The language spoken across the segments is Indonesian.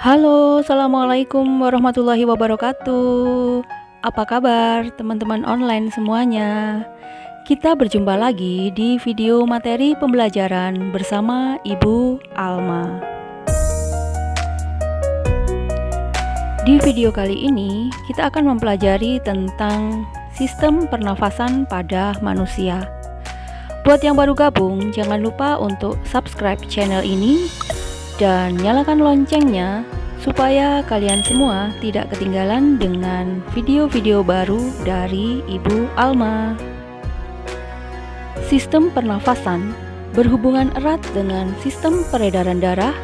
Halo, assalamualaikum warahmatullahi wabarakatuh. Apa kabar teman-teman online semuanya? Kita berjumpa lagi di video materi pembelajaran bersama Ibu Alma. Di video kali ini, kita akan mempelajari tentang sistem pernafasan pada manusia. Buat yang baru gabung, jangan lupa untuk subscribe channel ini dan nyalakan loncengnya supaya kalian semua tidak ketinggalan dengan video-video baru dari Ibu Alma. Sistem pernafasan berhubungan erat dengan sistem peredaran darah,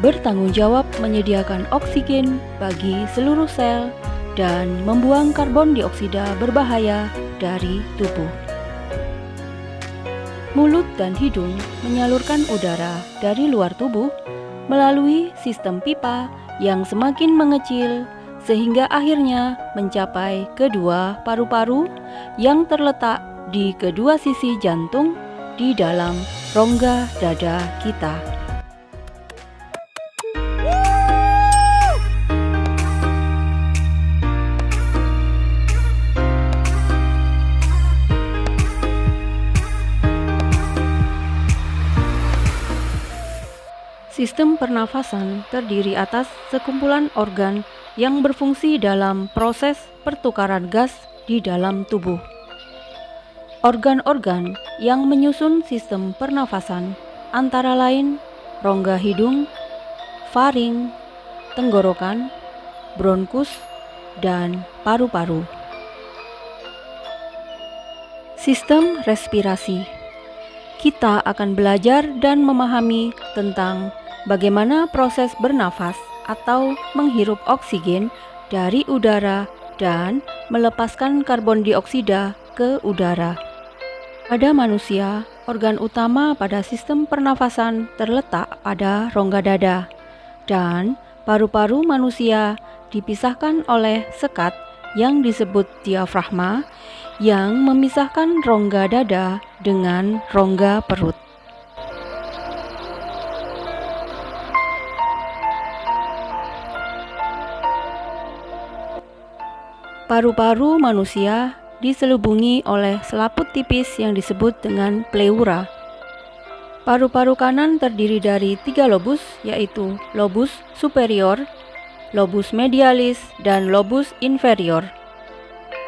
bertanggung jawab menyediakan oksigen bagi seluruh sel dan membuang karbon dioksida berbahaya dari tubuh. Mulut dan hidung menyalurkan udara dari luar tubuh melalui sistem pipa yang semakin mengecil sehingga akhirnya mencapai kedua paru-paru yang terletak di kedua sisi jantung di dalam rongga dada kita. Sistem pernafasan terdiri atas sekumpulan organ yang berfungsi dalam proses pertukaran gas di dalam tubuh. Organ-organ yang menyusun sistem pernafasan antara lain rongga hidung, faring, tenggorokan, bronkus, dan paru-paru. Sistem respirasi. Kita akan belajar dan memahami tentang bagaimana proses bernafas atau menghirup oksigen dari udara dan melepaskan karbon dioksida ke udara. Pada manusia, organ utama pada sistem pernafasan terletak pada rongga dada, dan paru-paru manusia dipisahkan oleh sekat yang disebut diafragma yang memisahkan rongga dada dengan rongga perut. Paru-paru manusia diselubungi oleh selaput tipis yang disebut dengan pleura. Paru-paru kanan terdiri dari 3 lobus, yaitu lobus superior, lobus medialis, dan lobus inferior.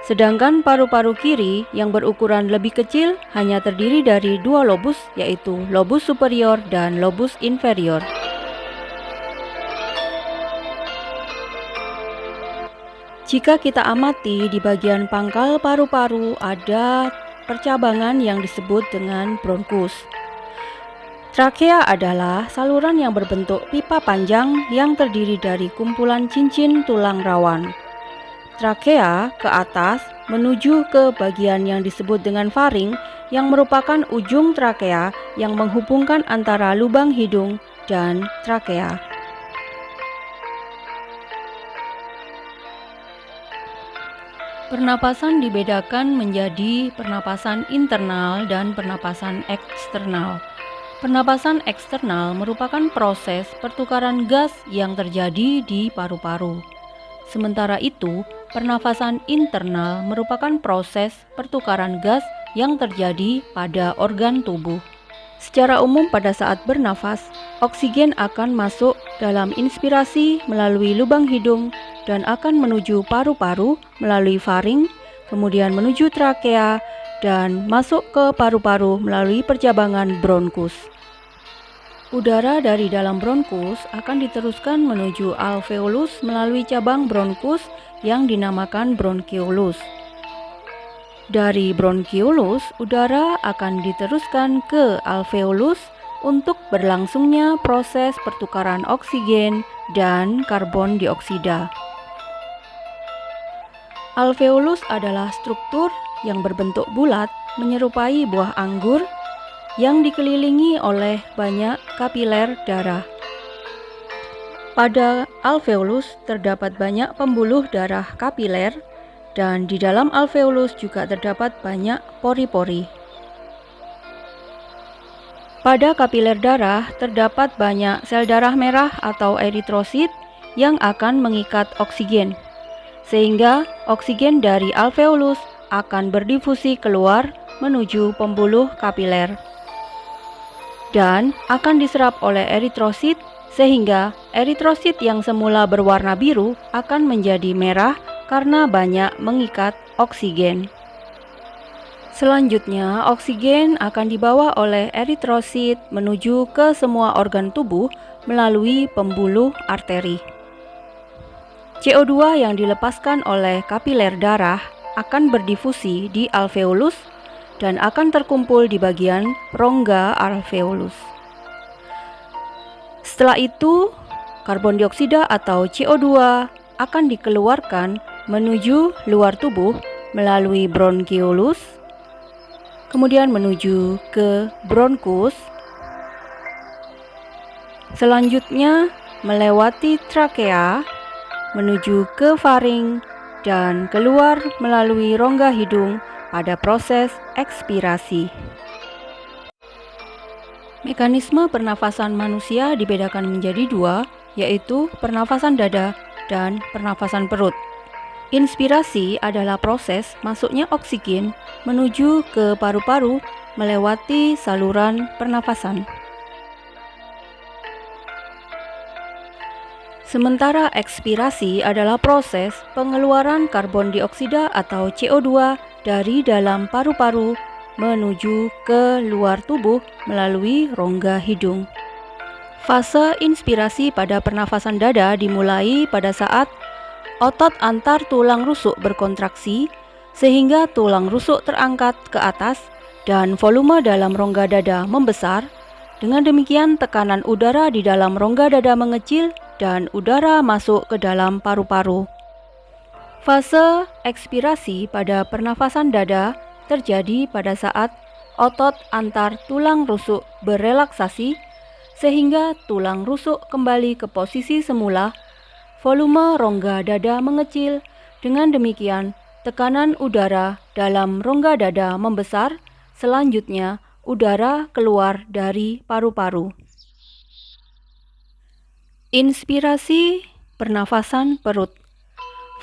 Sedangkan paru-paru kiri yang berukuran lebih kecil hanya terdiri dari 2 lobus, yaitu lobus superior dan lobus inferior. Jika kita amati di bagian pangkal paru-paru ada percabangan yang disebut dengan bronkus. Trakea adalah saluran yang berbentuk pipa panjang yang terdiri dari kumpulan cincin tulang rawan. Trakea ke atas menuju ke bagian yang disebut dengan faring yang merupakan ujung trakea yang menghubungkan antara lubang hidung dan trakea. Pernapasan dibedakan menjadi pernapasan internal dan pernapasan eksternal. Pernapasan eksternal merupakan proses pertukaran gas yang terjadi di paru-paru. Sementara itu, pernafasan internal merupakan proses pertukaran gas yang terjadi pada organ tubuh. Secara umum pada saat bernafas, oksigen akan masuk dalam inspirasi melalui lubang hidung dan akan menuju paru-paru melalui faring, kemudian menuju trakea, dan masuk ke paru-paru melalui percabangan bronkus. Udara dari dalam bronkus akan diteruskan menuju alveolus melalui cabang bronkus yang dinamakan bronkiolus. Dari bronkiolus, udara akan diteruskan ke alveolus untuk berlangsungnya proses pertukaran oksigen dan karbon dioksida. Alveolus adalah struktur yang berbentuk bulat menyerupai buah anggur yang dikelilingi oleh banyak kapiler darah. Pada alveolus terdapat banyak pembuluh darah kapiler dan di dalam alveolus juga terdapat banyak pori-pori. Pada kapiler darah terdapat banyak sel darah merah atau eritrosit yang akan mengikat oksigen, sehingga oksigen dari alveolus akan berdifusi keluar menuju pembuluh kapiler dan akan diserap oleh eritrosit, sehingga eritrosit yang semula berwarna biru akan menjadi merah karena banyak mengikat oksigen. Selanjutnya, oksigen akan dibawa oleh eritrosit menuju ke semua organ tubuh melalui pembuluh arteri. CO2 yang dilepaskan oleh kapiler darah akan berdifusi di alveolus dan akan terkumpul di bagian rongga alveolus. Setelah itu, karbon dioksida atau CO2 akan dikeluarkan menuju luar tubuh melalui bronkiolus, kemudian menuju ke bronkus, selanjutnya melewati trakea, menuju ke faring, dan keluar melalui rongga hidung pada proses ekspirasi. Mekanisme pernafasan manusia dibedakan menjadi dua, yaitu pernafasan dada dan pernafasan perut. Inspirasi adalah proses masuknya oksigen menuju ke paru-paru melewati saluran pernafasan. Sementara ekspirasi adalah proses pengeluaran karbon dioksida atau CO2 dari dalam paru-paru menuju ke luar tubuh melalui rongga hidung. Fase inspirasi pada pernafasan dada dimulai pada saat otot antar tulang rusuk berkontraksi sehingga tulang rusuk terangkat ke atas dan volume dalam rongga dada membesar. Dengan demikian tekanan udara di dalam rongga dada mengecil dan udara masuk ke dalam paru-paru. Fase ekspirasi pada pernafasan dada terjadi pada saat otot antar tulang rusuk berelaksasi sehingga tulang rusuk kembali ke posisi semula. Volume rongga dada mengecil, dengan demikian tekanan udara dalam rongga dada membesar, selanjutnya udara keluar dari paru-paru. Inspirasi pernafasan perut.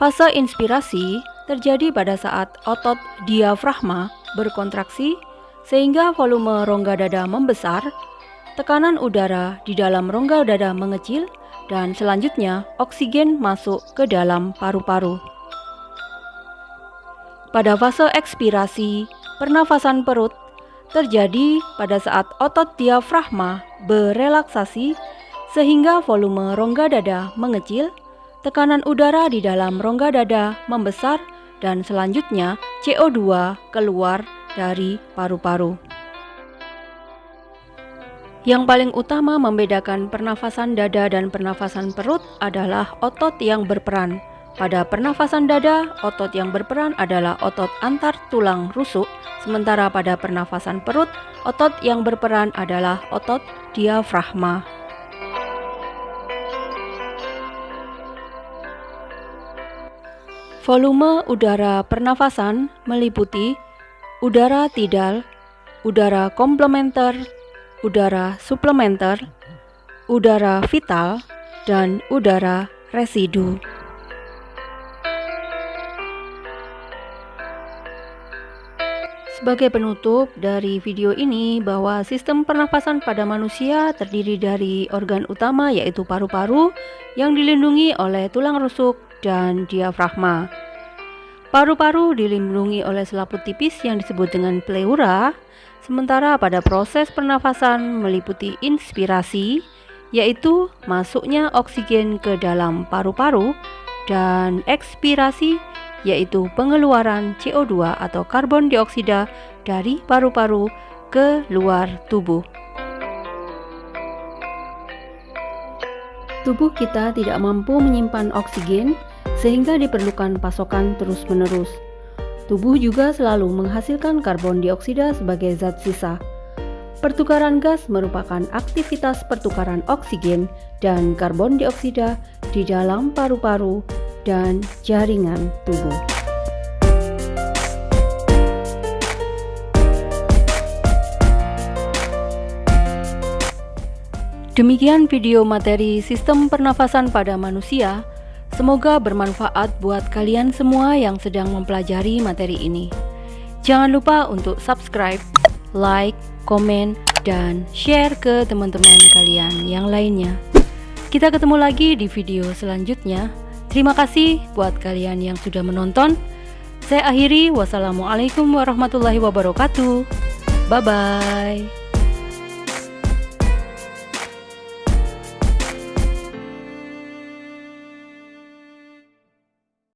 Fase inspirasi terjadi pada saat otot diafragma berkontraksi sehingga volume rongga dada membesar, tekanan udara di dalam rongga dada mengecil, dan selanjutnya oksigen masuk ke dalam paru-paru. Pada fase ekspirasi, pernafasan perut terjadi pada saat otot diafragma berelaksasi sehingga volume rongga dada mengecil, tekanan udara di dalam rongga dada membesar, dan selanjutnya CO2 keluar dari paru-paru. Yang paling utama membedakan pernafasan dada dan pernafasan perut adalah otot yang berperan. Pada pernafasan dada, otot yang berperan adalah otot antar tulang rusuk, sementara pada pernafasan perut, otot yang berperan adalah otot diafragma. Volume udara pernafasan meliputi udara tidal, udara komplementer, udara suplementer, udara vital, dan udara residu. Sebagai penutup dari video ini, bahwa sistem pernafasan pada manusia terdiri dari organ utama yaitu paru-paru yang dilindungi oleh tulang rusuk dan diafragma. Paru-paru dilindungi oleh selaput tipis yang disebut dengan pleura, sementara pada proses pernafasan meliputi inspirasi, yaitu masuknya oksigen ke dalam paru-paru, dan ekspirasi, yaitu pengeluaran CO2 atau karbon dioksida dari paru-paru ke luar tubuh. Tubuh kita tidak mampu menyimpan oksigen sehingga diperlukan pasokan terus-menerus. Tubuh juga selalu menghasilkan karbon dioksida sebagai zat sisa. Pertukaran gas merupakan aktivitas pertukaran oksigen dan karbon dioksida di dalam paru-paru dan jaringan tubuh. Demikian video materi sistem pernafasan pada manusia. Semoga bermanfaat buat kalian semua yang sedang mempelajari materi ini. Jangan lupa untuk subscribe, like, komen, dan share ke teman-teman kalian yang lainnya. Kita ketemu lagi di video selanjutnya. Terima kasih buat kalian yang sudah menonton. Saya akhiri, wassalamualaikum warahmatullahi wabarakatuh. Bye-bye.